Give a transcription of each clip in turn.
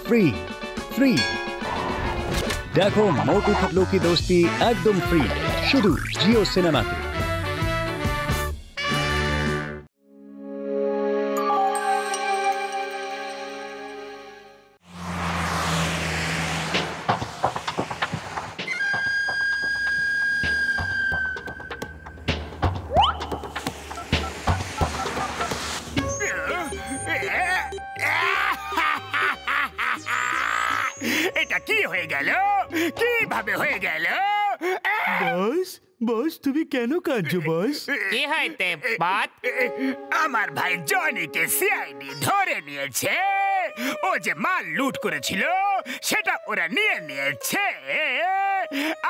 Free free. দেখো মোটু পাতলু কি দোস্তি একদম ফ্রি, শুধু জিও সিনেমাতে। এটা কি হয়ে গেল? কিভাবে হয়ে গেল? বস বস তুমি কেন কাঁদছো বস? কি হইতে বাত? আমার ভাই জনিকে সিআইডি ধরে নিয়েছে। ও যে মাল লুট করেছিল সেটা ওরা নিয়ে নিয়েছে।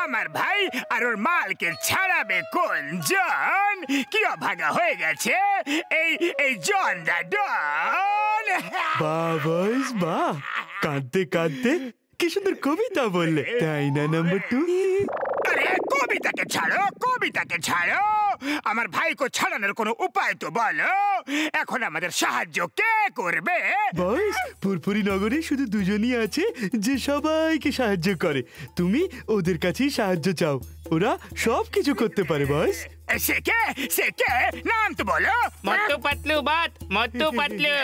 আমার ভাই আর ওর মালকে ছাড়াবে কোন জন? কি অভাগা হয়ে গেছে এই এই জন দা ডন। বাহ বস বাহ, কাঁদতে কাঁদতে কি সুন্দর কবিতা বললে, তাই না নাম্বার 2? আরে কবিতাকে ছাড়ো, কবিতাকে ছাড়ো, আমার ভাইকে ছাড়ানোর কোনো উপায় তো বলো। এখন আমাদের সাহায্য কে করবে? বস ফুরফুরি নগরে শুধু দুজনই আছে যে সবাইকে সাহায্য করে, তুমি ওদের কাছেই সাহায্য চাও, ওরা সব কিছু করতে পারে বস। সে কে? সে কে? নাম তো বলো। মোটু পাতলু বাত, মোটু পাতলু।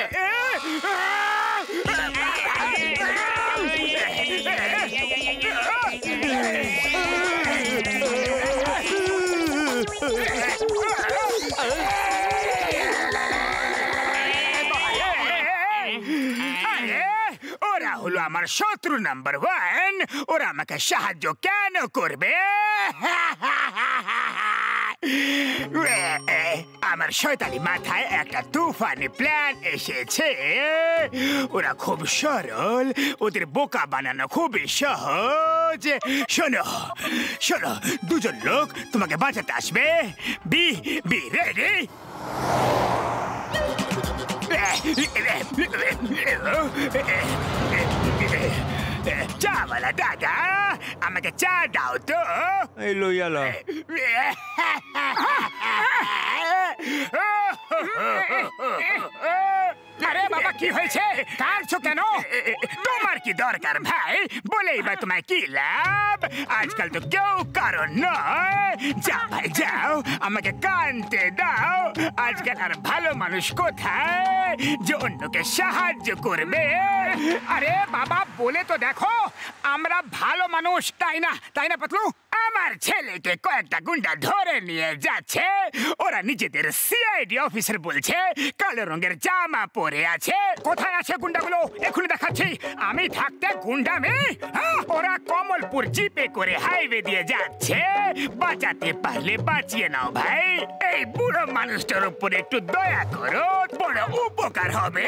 ওরা হলো আমার শত্রু নাম্বার 1। ওরা আমাকে সাহায্য কেন করবে? আমার শয়তানি মাথায় একটা তুফানি প্ল্যান এসেছে। ওরা খুব সরল, ওদের বোকা বানানো খুবই সহজ। শোনো শোনো, দুজন লোক তোমাকে বাঁচাতে আসবে। B B ready? চাওয়ালা দাদা, আমাকে চা দাও তো। এই লইয়ালা। আরে বাবা কি হয়েছে? কাঁদছো কেন? তোমার কি দরকার ভাই? বলেই বা তোমায় কি লাভ? আজকাল তো কেউ কারণ নয়। যাও ভাই যাও, আমাকে কাঁদতে দাও। আজকাল আর ভালো মানুষ কোথায় যে অন্যকে সাহায্য করবে? আরে বাবা বলে তো দেখো, আমরা ভালো মানুষ, তাই না? তাই না পাতলু? আমার ছেলেকে কয়েকটা গুন্ডা ধরে নিয়ে যাচ্ছে। ওরা নিজেদের সিআইডি অফিসার বলছে, কালো রঙের জামা পরে আছে। কোথায় আছে গুন্ডাগুলো? এখনই দেখাচ্ছি। আমি থাকতে গুন্ডামি? ওরা কমলপুর জিপে করে হাইওয়ে দিয়ে যাচ্ছে। বাঁচাতে পারলে বাঁচিয়ে নাও ভাই। এই বুড়ো মানুষটার উপরে একটু দয়া করো, বড় উপকার হবে।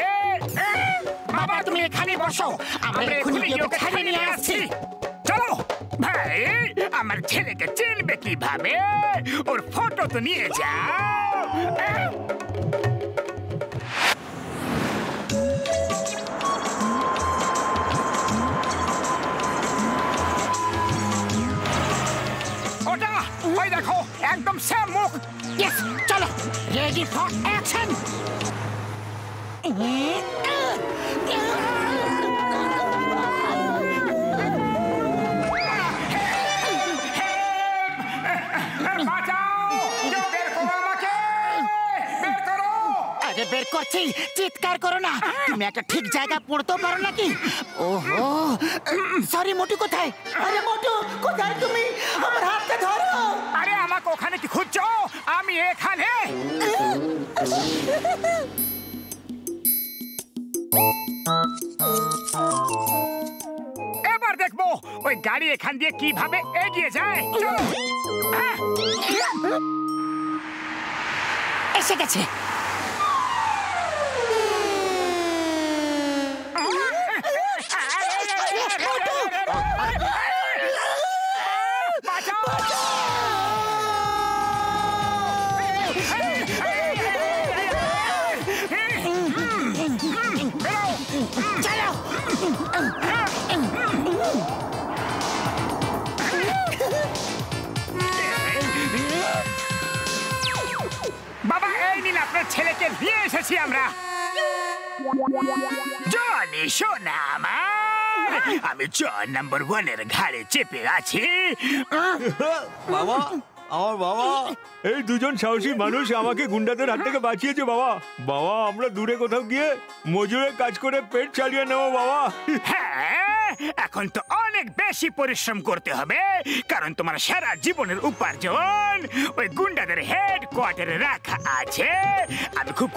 বাবা তুমি এখানে বসো, আমরা এখনই ওকে ছাড়িয়ে নিয়ে আসছি। চলো ভাই, আমার ছেলেকে চিনবে কিভাবে? ওর ফটো তো নিয়ে যাও। ওটা ওই দেখো, একদম সেম মুখ। ইয়েস, চলো রেডি ফর অ্যাকশন। বের করছি, চিৎকার করো না। তুমি একটা ঠিক জায়গা পড়তেও পারো নাকি? ওহো সরি, মোটু কোথায়? আরে মোটু কোথায় তুমি? আমার হাতটা ধরো। আরে আমাকে ওখানে কি খুঁজছো? আমি এখানে। এবার দেখবো ওই গাড়ি এখান দিয়ে কিভাবে এগিয়ে যায়। এসে গেছে। বাবা এই নিন আপনার ছেলেকে নিয়ে এসেছি আমরা। জনি সোনা আমার। আমি জন নাম্বার 1 এর ঘাড়ে চেপে আছি। বাবা, আমার বাবা, এই দুজন সাহসী মানুষ আমাকে গুন্ডাদের হাত থেকে বাঁচিয়েছে বাবা। বাবা, আমরা দূরে কোথাও গিয়ে মজুরে কাজ করে পেট চালিয়ে নেবো বাবা। হ্যাঁ, এখন তো অনেক বেশি পরিশ্রম করতে হবে, কারণ তোমার সারা জীবনের উপার্জন ওই গুন্ডাদের হেডকোয়ার্টারে রাখা আছে। আমি খুব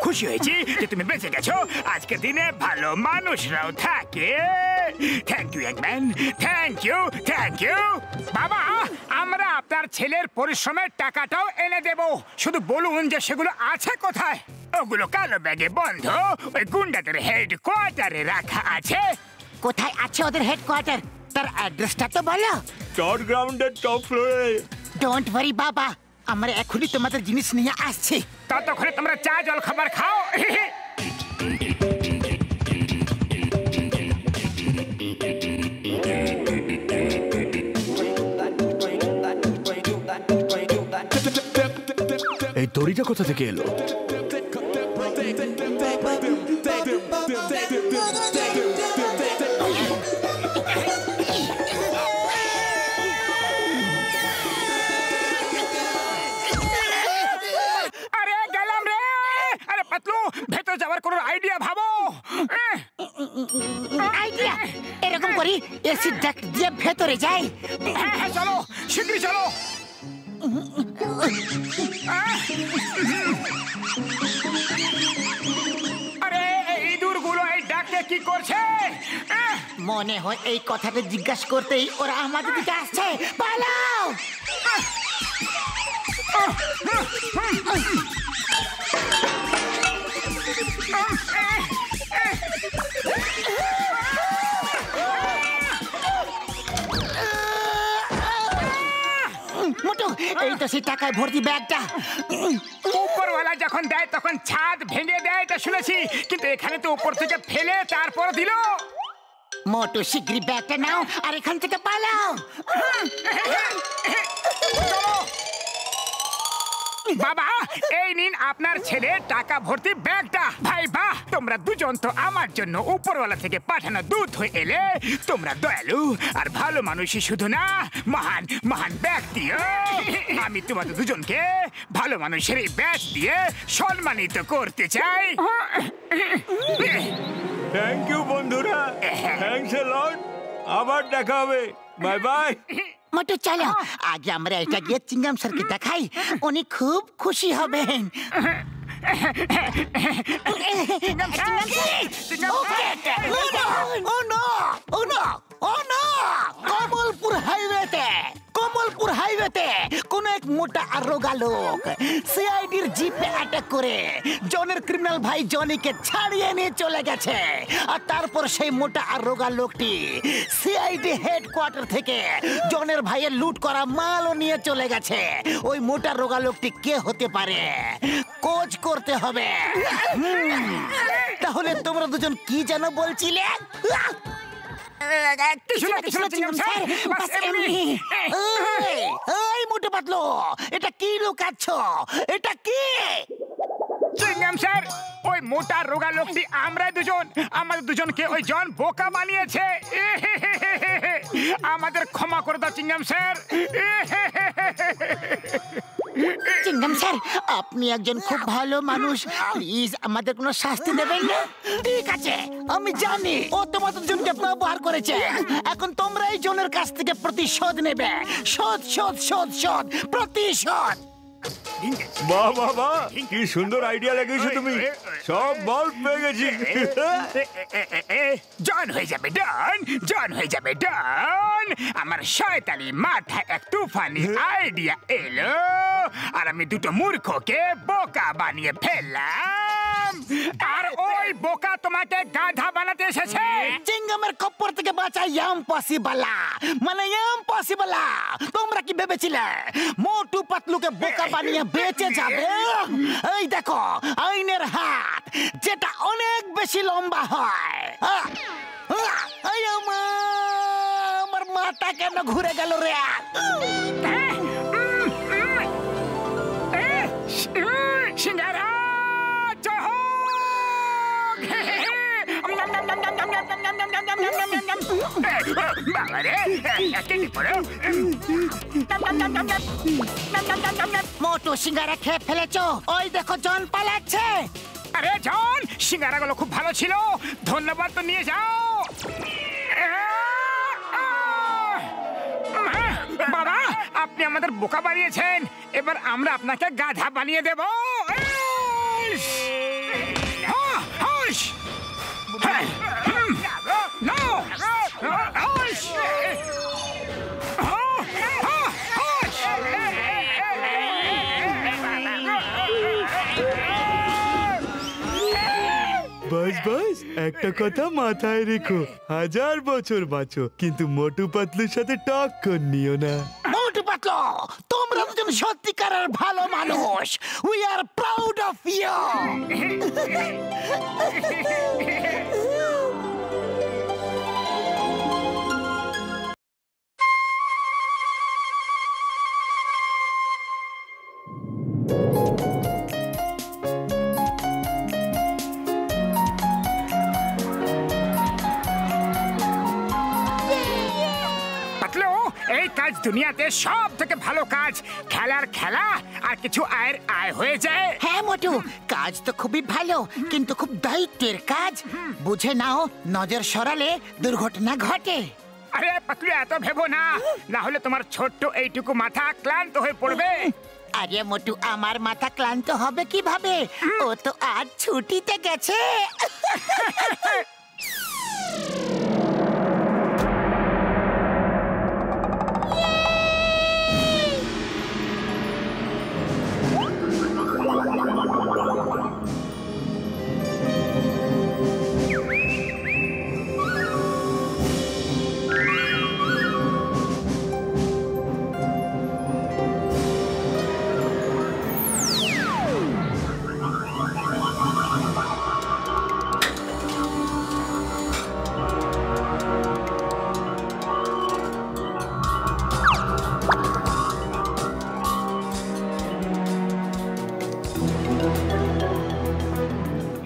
খুশি হয়েছি যে তুমি বেঁচে গেছো। আজকের দিনে ভালো মানুষরাও থাকে। থ্যাংক ইউ ইয়াংম্যান, থ্যাংক ইউ। বাবা, আমরা আপনার ছেলের পরিশ্রমের টাকাটাও এনে দেব, শুধু বলুন যে সেগুলো আছে কোথায়। ওগুলো কালো ব্যাগে বন্ধ ওই গুন্ডাদের হেডকোয়ার্টারে রাখা আছে। কোথায় আছে ওদের হেডকোয়ার্টার? তার অ্যাড্রেসটা তো বলো। টপ গ্রাউন্ডের টপ ফ্লোরে। ডোন্ট ওয়ারি বাবা, আমরা এখনই তোমাদের জিনিস নিয়ে আসছি। ততক্ষণে তোমরা চা জল খাবার খাও। এই দড়িটা কোথা থেকে এলো? আরে গেলাম রে। আরে পাতলু, ভেতর যাওয়ার কোনো আইডিয়া ভাবো। আইডিয়া? এরকম করি, এসি ডাক্ট দিয়ে ভেতরে যাই। হ্যাঁ, চলো শীঘ্রই চলো। আরে এই ইঁদুরগুলো এই ডাকে কি করছে? মনে হয় এই কথাটা জিজ্ঞাসা করতেই ওরা আমাদের দিকে আসছে। পালাও! মোটু, এই তো সেই টাকায় ভর্তি ব্যাগটা। উপরওয়ালা যখন দেয় তখন ছাদ ভেঙে দেয়, এটা শুনেছি, কিন্তু এখানে তো উপর থেকে ফেলে তারপর দিল। মোটু, শিগগিরই ব্যাগটা নাও আর এখান থেকে পালাও। বাবা, এই নিন আপনার ছেলে টাকা ভর্তি ব্যাগটা। ভাই বাহ, তোমরা দুজন তো আমার জন্য উপরওয়ালা থেকে পাঠানো দুধ হয়ে এলে। তোমরা দয়ালু আর ভালো মানুষই শুধু না, মহান ব্যক্তিও। আমি তোমাদের দুজনকে ভালো মানুষের এই ব্যাগ দিয়ে সম্মানিত করতে চাই। থ্যাংক ইউ বন্ধুরা, থ্যাঙ্কস এ লট। আবার দেখা হবে, বাই বাই। মোটু চলো, আগে আমরা এটা গিয়ে চিংগাম স্যারকে দেখাই, উনি খুব খুশি হবেন। কমলপুর হাইওয়েতে কোন এক মোটা আর রোগা লোক সিআইডির জিপে অ্যাটাক করে জনের ক্রিমিনাল ভাই জনিকে ছাড়িয়ে নিয়ে চলে গেছে। আর তারপর সেই মোটা আর রোগা লোকটি সিআইডি হেডকোয়ার্টার থেকে জনের ভাইয়ের লুট করা মালও নিয়ে চলে গেছে। ওই মোটা রোগা লোকটি কে হতে পারে? খোঁজ করতে হবে। তাহলে তোমরা দুজন কি যেন বলছিলে? মোটে পাতলো, এটা কি লুকাচ্ছ? এটা কি? চিংগাম স্যার, ওই মোটা রোগা লোকটি আমরা দুজন, আমাদের দুজনকে ওই জন বোকা বানিয়েছে। আমাদের ক্ষমা করে দাও চিংগাম স্যার। চিংগাম স্যার, আপনি একজন খুব ভালো মানুষ, প্লিজ আমাদের কোনো শাস্তি দেবেন না। ঠিক আছে, আমি জানি ও তোমাদের জনকে ব্যবহার করেছে। এখন তোমরা এই জনের কাছ থেকে প্রতিশোধ নেবে। শোধ, প্রতিশোধ। বাহ বাহ বাহ, কি সুন্দর আইডিয়া লাগিয়েছো তুমি। সব বল পেয়ে গেছি। জন হয়ে যাবে ডন। আমার শয়তানি মাথায় এক তুফানি আইডিয়া এলো, আর আমি দুটো মূর্খকে বোকা বানিয়ে ফেললাম। আর ওই বোকা তোমাকে গাধা বানাতে এসেছে। চিংগামের কপ্পর থেকে বাঁচা ইম্পসিবল, মানে ইম্পসিবল। তোমরা কি ভেবেছিলে মোটু পাতলুকে বোকা বানিয়ে বেঁচে যাবে? এই দেখো আইনের হাত, যেটা অনেক বেশি লম্বা হয়। আমার মাথা কেন ঘুরে গেল রে? সিঙ্গারা বাবারে, কি করো? মোটু সিঙ্গারা খেয়ে ফেলেছো, ওই দেখো জন পালাচ্ছে। আরে জন, সিঙ্গারাগুলো খুব ভালো ছিল, ধন্যবাদ তো নিয়ে যাও। বাবা, আপনি আমাদের বোকা বানিয়েছেন, এবার আমরা আপনাকে গাধা বানিয়ে দেব। বাস বাস, একটা কথা মাথায় রেখো, 1000 বছর বাঁচো, কিন্তু মোটু পাতলুর সাথে টক্কর নিও না। মোটু পাতলু, তোমরা দুজন সত্যিকারের ভালো মানুষ। We are proud of you. এই কাজ দুনিয়াতে সব থেকে ভালো কাজ, খেলার খেলা আর কিছু আয়ের আয় হয়ে যায়। হ্যাঁ মোটু, কাজ তো খুবই ভালো, কিন্তু খুব দায়িত্বের কাজ। বুঝে নাও, নজর সরালে দুর্ঘটনা ঘটে। আরে পাতলু, এত ভেবো না, না হলে তোমার ছোট্ট এইটুকু মাথা ক্লান্ত হয়ে পড়বে। আরে মোটু, আমার মাথা ক্লান্ত হবে কিভাবে? ও তো আজ ছুটিতে গেছে।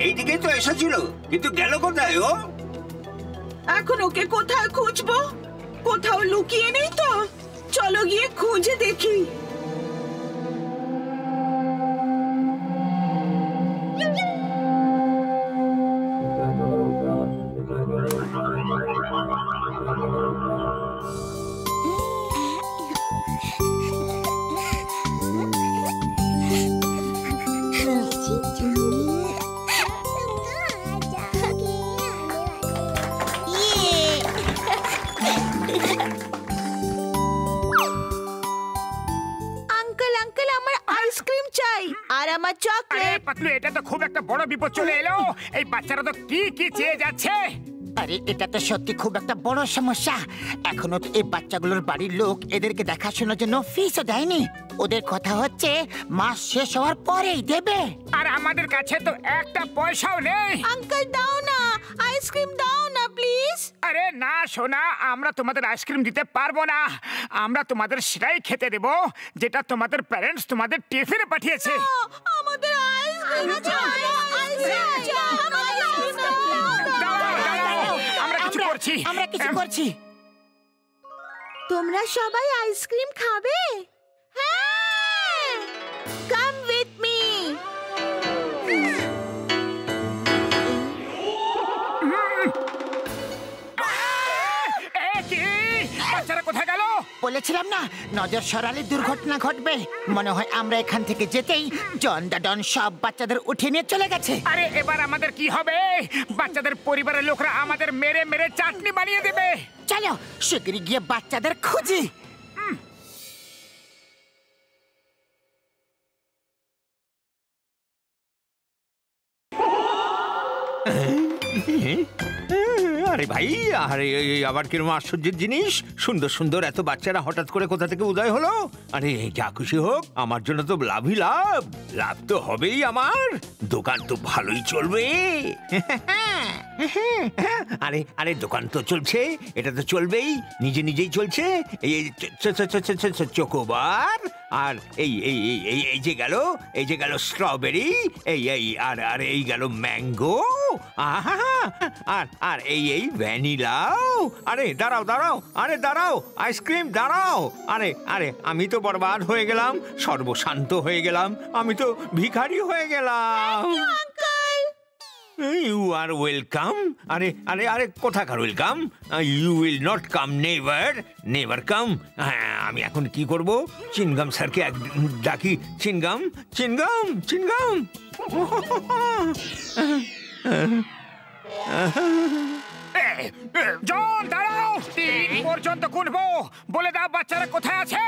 এইদিকে তো এসেছিল, কিন্তু গেল কোথায় ও? এখন ওকে কোথায় খুঁজবো? কোথাও লুকিয়ে নেই তো? চলো গিয়ে খুঁজে দেখি। পাতলু, এটা তো খুব একটা বড় বিপদ চলে এলো। এই বাচ্চারা তো কি কি চেয়ে যাচ্ছে। আরে এটা তো সত্যি খুব একটা বড় সমস্যা। এখনো তো এই বাচ্চাগুলোর বাড়ির লোক এদেরকে দেখাশোনার জন্য ফিসও দেয়নি। ওদের কথা হচ্ছে মাস শেষ হওয়ার পরেই দেবে। আর আমাদের কাছে তো একটা পয়সাও নেই। আঙ্কেল দাও না, আইসক্রিম দাও না প্লিজ। আরে না সোনা, আমরা তোমাদের আইসক্রিম দিতে পারবো না। আমরা তোমাদের সেটাই খেতে দেব যেটা তোমাদের প্যারেন্টস তোমাদের টিফিনে পাঠিয়েছে। আমাদের আইসক্রিম চাই, আমরা কিছু করছি, আমরা কিছু করছি। তোমরা সবাই আইসক্রিম খাবে? হ্যাঁ, কাম উইথ মি। বাচ্চারা কোথায় গেল? বলেছিলাম না, নজর সরালে দুর্ঘটনা ঘটবে। মনে হয় আমরা এখান থেকে যেতেই জন দা ডন সব বাচ্চাদের উঠিয়ে নিয়ে চলে গেছে। আরে এবার আমাদের কি হবে? বাচ্চাদের পরিবারের লোকরা আমাদের মেরে মেরে চাটনি বানিয়ে দেবে। চলো শিগগিরই গিয়ে বাচ্চাদের খুঁজি। আরে ভাই, আরে আবার কিরকম আশ্চর্যের জিনিস, সুন্দর সুন্দর এত বাচ্চারা হঠাৎ করে কোথা থেকে উদয় হলো। আরে যা খুশি হোক, আমার জন্য তো লাভই লাভ। লাভ তো হবেই, আমার দোকান তো ভালোই চলবে। আরে আরে দোকান তো চলছে, এটা তো চলবেই, নিজে নিজেই চলছে। এই চকোবার, আর এই এই এই এই যে গেল, এই যে গেল স্ট্রবেরি, এই এই আর আর এই গেল ম্যাঙ্গো, আর আর এই এই ভ্যানিলাও? আরে দাঁড়াও দাঁড়াও, আরে দাঁড়াও, আইসক্রিম দাঁড়াও। আরে আরে আমি তো বরবাদ হয়ে গেলাম, সর্বশান্ত হয়ে গেলাম, আমি তো ভিখারি হয়ে গেলাম। You are welcome. আরে আরে আরে কোথাকার welcome? You will not come, never never come. হ্যাঁ, আমি এখন কি করব? চিনগাম স্যারকে ডাকি। চিনগাম চিনগাম চিনগাম। জন দাঁড়াও, 3 পর্যন্ত গুনবো, বলে দাও বাচ্চারা কোথায় আছে।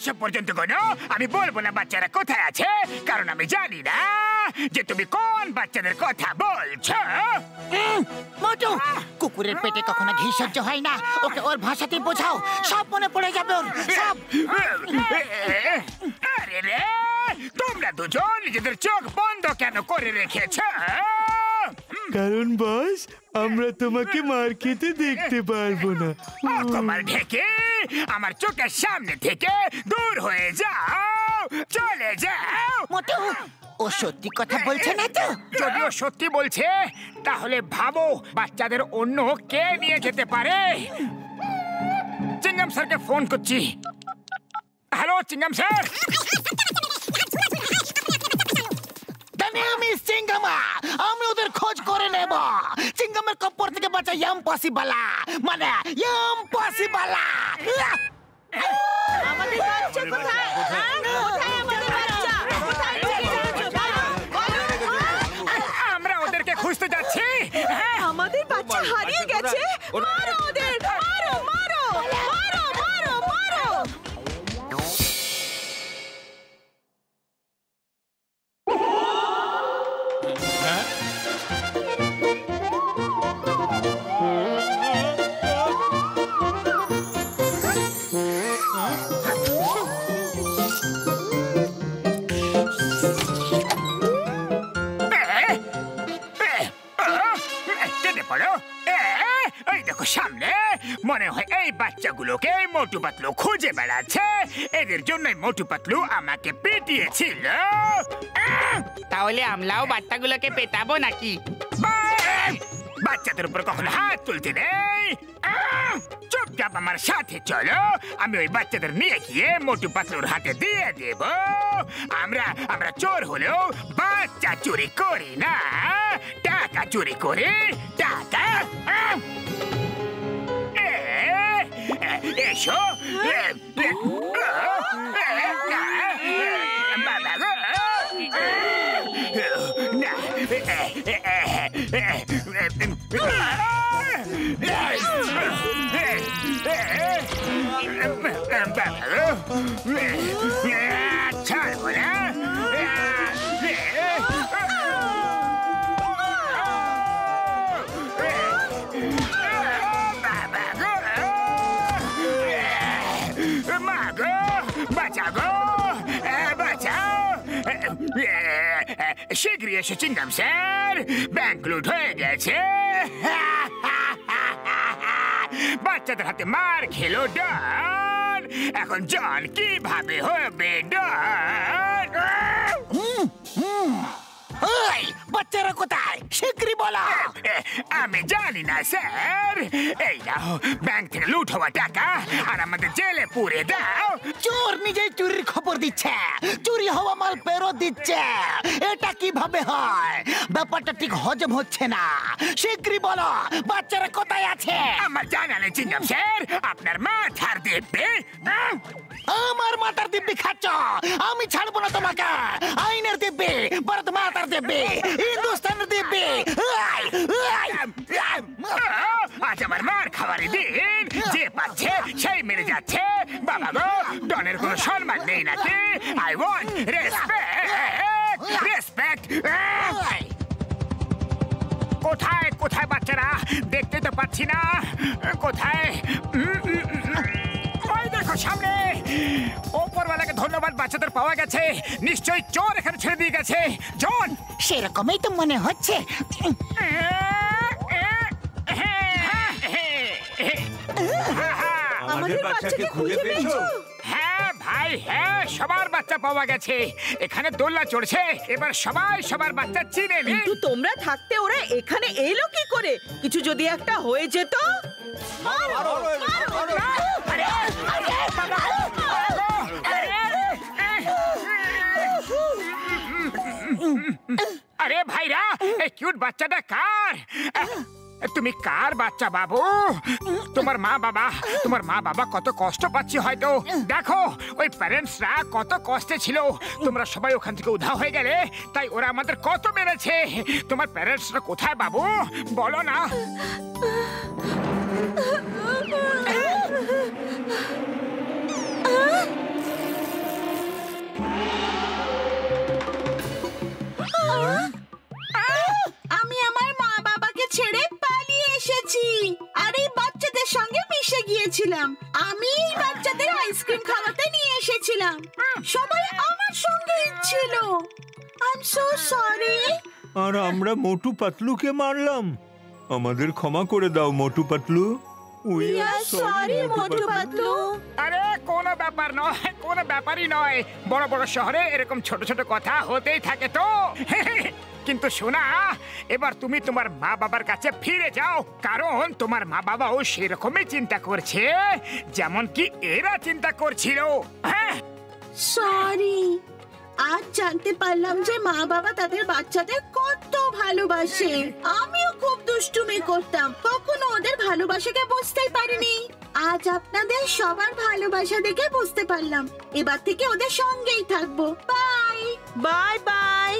100 পর্যন্ত গোনো, আমি বলবো না বাচ্চারা কোথায় আছে, কারণ আমি জানি না যে তুমি কোন বাচ্চাদের কথা বলছো। মোটু, কুকুরের পেটে কখনো ঘি সহ্য হয় না, ওকে ওর ভাষাতেই বোঝাও, সব মনে পড়ে যাবে ওর সব। আরে রে, তোমরা দুজন নিজেদের চোখ বন্ধ কেন করে রেখেছো? কারণ বস, আমরা তোমাকে মার খেতে দেখতে পারবো না। তোমার ঢেকে আমার চোখের সামনে থেকে দূর হয়ে যাও, চলে যাও। মোটু, ও সত্যি কথা বলছে না তো? যদিও সত্যি বলছে, তাহলে ভাবো বাচ্চাদের অন্য কে নিয়ে যেতে পারে। চিংগাম স্যারকে ফোন করছি। Hello Chingum sir. আমি ওদের খোঁজ করে নেব। চিংগামের কপ্পর থেকে বাঁচা ইম্পসিবল, মানে ইম্পসিবল। আমাদের বাচ্চা কোথায়? কোথায় আমাদের বাচ্চা? কোথায় আমরা ওদেরকে খুঁজতে যাচ্ছি। আমাদের বাচ্চা হারিয়ে গেছে। মারো ওদের, মারো মারো মারো মারো মারো। সামনে মনে হয় এই বাচ্চাগুলোকে মোটু পাতলু খুঁজে বেড়াচ্ছে। এদের জন্যই মোটু পাতলু আমাকে পিটিয়েছিল। তাহলে আমরাও বাচ্চাগুলোকে পেটাবো নাকি? বাচ্চাদের উপর কখনো হাত তুলতে নেই। চুপচাপ আমার সাথে চলো, আমি ওই বাচ্চাদের নিয়ে গিয়ে মোটু পাতলুর হাতে দিয়ে দেব। আমরা চোর হলেও বাচ্চা চুরি করি না, টাকা চুরি করি, টাকা। এসো। ছাড়বো না। শীঘ্রই এসে চিংগাম স্যার, ব্যাংক লুট হয়ে গেছে। বাচ্চাদের হাতে মার খেলো ডন, এখন জন কিভাবে হবে ডন? বাচ্চারা কোথায়? শীঘ্রই বলো। আমি জানি না স্যার। এই নাও ব্যাংক থেকে লুট হওয়া টাকা, আর আমাদের জেলে পুরে দাও। চোর নিজেই চুরির খবর দিচ্ছে, চুরি হওয়া মাল ফেরত দিচ্ছে। এটা কিভাবে হয়? ব্যাপারটা ঠিক হজম হচ্ছে না। শীঘ্রই বলো বাচ্চারা কোথায় আছে। আমার জানা নেই চিংগাম স্যার, আপনার মাথার দিব্যি। আমার মাথার দিব্যি খাচ্ছ? আমি ছাড়বো না তোমাকে। আইনের দিব্যি, ভারত মাতার দিব্যি, হিন্দুস্তানের দিব্যি। আজ আমার মার খাবারের দিন, যে পাচ্ছে সেই মেরে যাচ্ছে। বাবা গো, ডনের কোনো সম্মান নেই নাকি? I want respect, respect. কোথায় কোথায় বাচ্চারা? দেখতে তো পাচ্ছি না। কোথায়? ওই দেখো সামনে। ওপরওয়ালাকে ধন্যবাদ, বাচ্চাদের পাওয়া গেছে। নিশ্চয়ই চোর এখানে ছেড়ে দিয়ে গেছে। জন, সেরকমই তো মনে হচ্ছে। আমাদের বাচ্চাকে খুঁজে পেয়েছো? হ্যাঁ ভাই, হাই হ্যাঁ, সবার বাচ্চা পাওয়া গেছে। এখানে দোলনা চড়ছে, এবার সবাই সবার বাচ্চা চিনে নে। কিন্তু তোমরা থাকতে ওরা এখানে এলো কি করে? কিছু যদি একটা হয়ে যেত। আরে ভাইরা, এই কিউট বাচ্চাটা কার? তুমি কার বাচ্চা বাবু? তোমার মা বাবা কত কষ্ট পাচ্ছে হয়তো। দেখো ওই প্যারেন্টসরা কত কষ্টে ছিল। তোমরা সবাই ওখান থেকে উধাও হয়ে গেলে, তাই ওরা আমাদের কত মেরেছে। তোমার প্যারেন্টসরা কোথায় বাবু, বলো না। আমি আমার মা বাবাকে ছেড়ে পালিয়ে এসেছি আর এই বাচ্চাদের সঙ্গে মিশে গিয়েছিলাম। আমি এই বাচ্চাদের আইসক্রিম খাওয়াতে নিয়ে এসেছিলাম। সবাই আমার সঙ্গে ছিল। I am so sorry. আর আমরা মোটু পাতলুকে মারলাম। আমাদের ক্ষমা করে দাও Motu Patlu. We are sorry, Motu Patlu. আরে কোনো ব্যাপার নয়, কোনো ব্যাপারই নয়। বড় বড় শহরে এরকম ছোট ছোট কথা হতেই থাকে তো। কিন্তু শোনা, এবার তুমি তোমার মা বাবার কাছে ফিরে যাও, কারণ তোমার মা বাবাও সেরকমই চিন্তা করছে যেমন কি এরা চিন্তা করছিল। হ্যাঁ সরি, আজ জানতে পারলাম যে মা বাবা তাদের বাচ্চাদের কত ভালোবাসে। আমিও খুব দুষ্টুমি করতাম, কখনো ওদের ভালোবাসাকে বুঝতেই পারিনি। আজ আপনাদের সবার ভালোবাসা দেখে বুঝতে পারলাম। এবার থেকে ওদের সঙ্গেই থাকবো। Bye bye bye.